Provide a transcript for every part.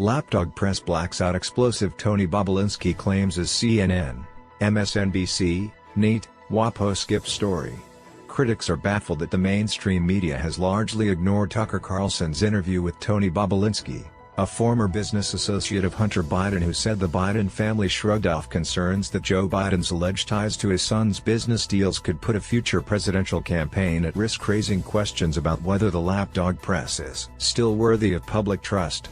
Lapdog press blacks out explosive Tony Bobulinski claims as CNN, MSNBC, NYT, WaPo skip story. Critics are baffled that the mainstream media has largely ignored Tucker Carlson's interview with Tony Bobulinski, a former business associate of Hunter Biden who said the Biden family shrugged off concerns that Joe Biden's alleged ties to his son's business deals could put a future presidential campaign at risk, raising questions about whether the Lapdog press is still worthy of public trust.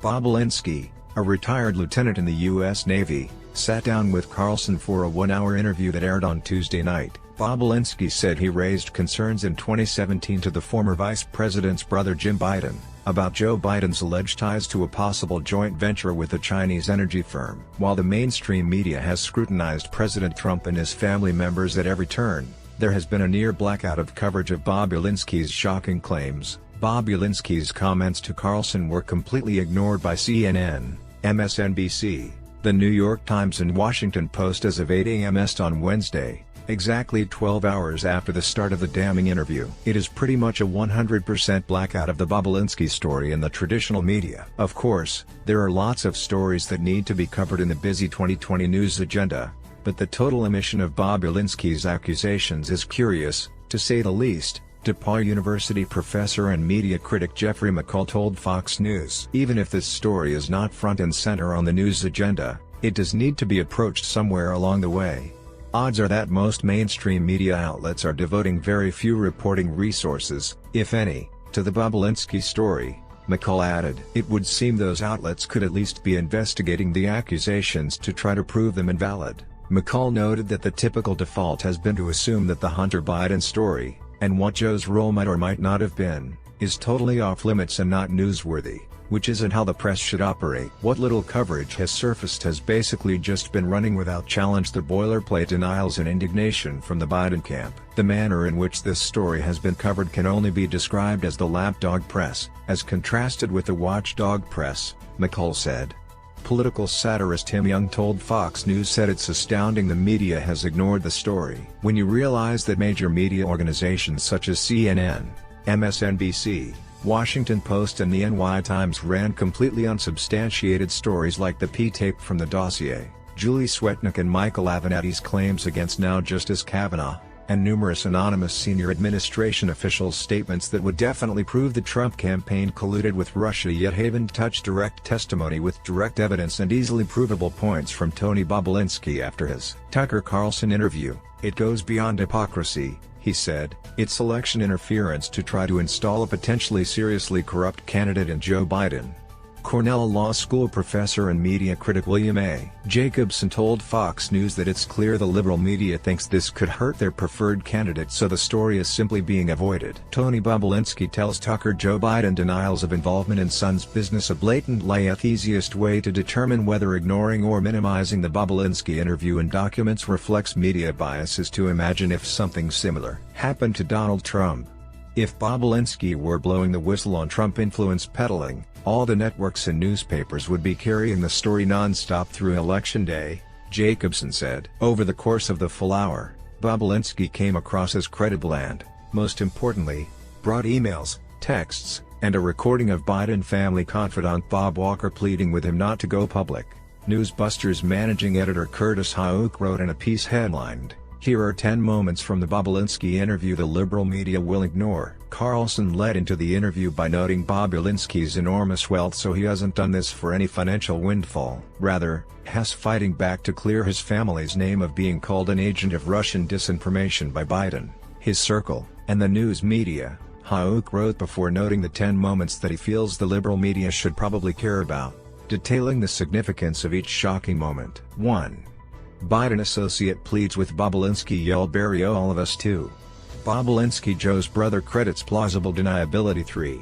Bobulinski, a retired lieutenant in the U.S. Navy, sat down with Carlson for a one-hour interview that aired on Tuesday night. Bobulinski said he raised concerns in 2017 to the former vice president's brother Jim Biden, about Joe Biden's alleged ties to a possible joint venture with a Chinese energy firm. While the mainstream media has scrutinized President Trump and his family members at every turn, there has been a near blackout of coverage of Bobulinski's shocking claims. Bobulinski's comments to Carlson were completely ignored by CNN, MSNBC, The New York Times and Washington Post as of 8 a.m. Est on Wednesday, exactly 12 hours after the start of the damning interview. It is pretty much a 100% blackout of the Bobulinski story in the traditional media. Of course, there are lots of stories that need to be covered in the busy 2020 news agenda, but the total omission of Bobulinski's accusations is curious, to say the least, DePaul University professor and media critic Jeffrey McCall told Fox News. Even if this story is not front and center on the news agenda, it does need to be approached somewhere along the way. Odds are that most mainstream media outlets are devoting very few reporting resources, if any, to the Bobulinski story, McCall added. It would seem those outlets could at least be investigating the accusations to try to prove them invalid. McCall noted that the typical default has been to assume that the Hunter Biden story, and what Joe's role might or might not have been, is totally off limits and not newsworthy, which isn't how the press should operate. What little coverage has surfaced has basically just been running without challenge, the boilerplate denials and indignation from the Biden camp. The manner in which this story has been covered can only be described as the lapdog press, as contrasted with the watchdog press, McCall said. Political satirist Tim Young told Fox News said it's astounding the media has ignored the story. When you realize that major media organizations such as CNN, MSNBC, Washington Post and the NYT Times ran completely unsubstantiated stories like the P-tape from the dossier, Julie Swetnick and Michael Avenatti's claims against now Justice Kavanaugh, and numerous anonymous senior administration officials' statements that would definitely prove the Trump campaign colluded with Russia, yet haven't touched direct testimony with direct evidence and easily provable points from Tony Bobulinski after his Tucker Carlson interview. It goes beyond hypocrisy, he said. It's election interference to try to install a potentially seriously corrupt candidate in Joe Biden. Cornell Law School professor and media critic William A. Jacobson told Fox News that it's clear the liberal media thinks this could hurt their preferred candidate, so the story is simply being avoided. Tony Bobulinski tells Tucker Joe Biden denials of involvement in son's business a blatant lie. The easiest way to determine whether ignoring or minimizing the Bobulinski interview and documents reflects media bias is to imagine if something similar happened to Donald Trump. If Bobulinski were blowing the whistle on Trump influence peddling, all the networks and newspapers would be carrying the story non-stop through Election Day, Jacobson said. Over the course of the full hour, Bobulinski came across as credible and, most importantly, brought emails, texts, and a recording of Biden family confidant Bob Walker pleading with him not to go public. Newsbusters managing editor Curtis Houck wrote in a piece headlined, "Here are 10 moments from the Bobulinski interview the liberal media will ignore." Carlson led into the interview by noting Bobulinski's enormous wealth, so he hasn't done this for any financial windfall. Rather, has fighting back to clear his family's name of being called an agent of Russian disinformation by Biden, his circle, and the news media, Houck wrote before noting the 10 moments that he feels the liberal media should probably care about, detailing the significance of each shocking moment. 1. Biden associate pleads with Bobulinski, "You'll bury all of us too." Bobulinski Joe's brother credits plausible deniability. 3.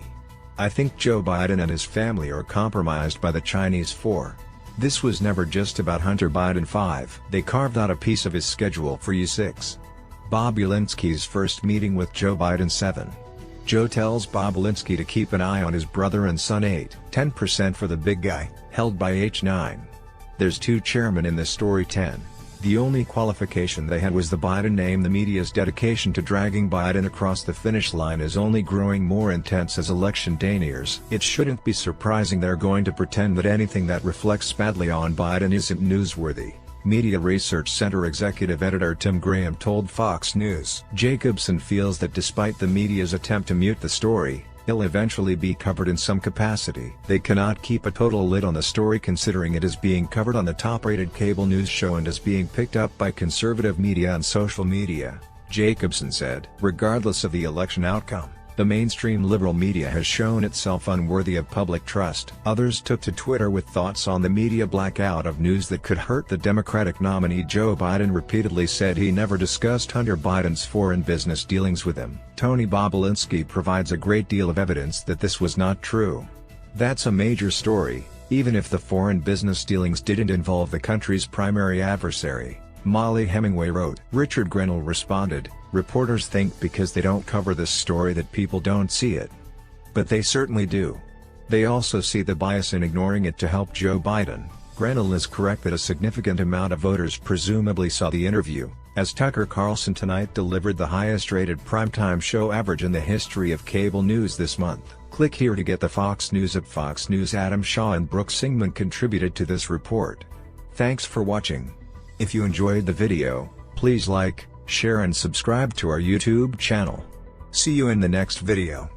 "I think Joe Biden and his family are compromised by the Chinese. 4. This was never just about Hunter Biden. 5. They carved out a piece of his schedule for you. 6. Bobulinski's first meeting with Joe Biden. 7. Joe tells Bobulinski to keep an eye on his brother and son. 8. 10% for the big guy, held by H9. There's 2 chairmen in this story. 10. The only qualification they had was the Biden name. The media's dedication to dragging Biden across the finish line is only growing more intense as election day nears. It shouldn't be surprising they're going to pretend that anything that reflects badly on Biden isn't newsworthy, Media Research Center executive editor Tim Graham told Fox News. Jacobson feels that despite the media's attempt to mute the story, it'll eventually be covered in some capacity. They cannot keep a total lid on the story considering it is being covered on the top-rated cable news show and is being picked up by conservative media and social media, Jacobson said. Regardless of the election outcome, the mainstream liberal media has shown itself unworthy of public trust. Others took to Twitter with thoughts on the media blackout of news that could hurt the Democratic nominee. Joe Biden repeatedly said he never discussed Hunter Biden's foreign business dealings with him. Tony Bobulinski provides a great deal of evidence that this was not true. That's a major story, even if the foreign business dealings didn't involve the country's primary adversary, Molly Hemingway wrote. Richard Grenell responded, "Reporters think because they don't cover this story that people don't see it. But they certainly do. They also see the bias in ignoring it to help Joe Biden." Grenell is correct that a significant amount of voters presumably saw the interview, as Tucker Carlson Tonight delivered the highest-rated primetime show average in the history of cable news this month. Click here to get the Fox News at Fox News. Adam Shaw and Brooke Singman contributed to this report. Thanks for watching. If you enjoyed the video, please like, share and subscribe to our YouTube channel. See you in the next video.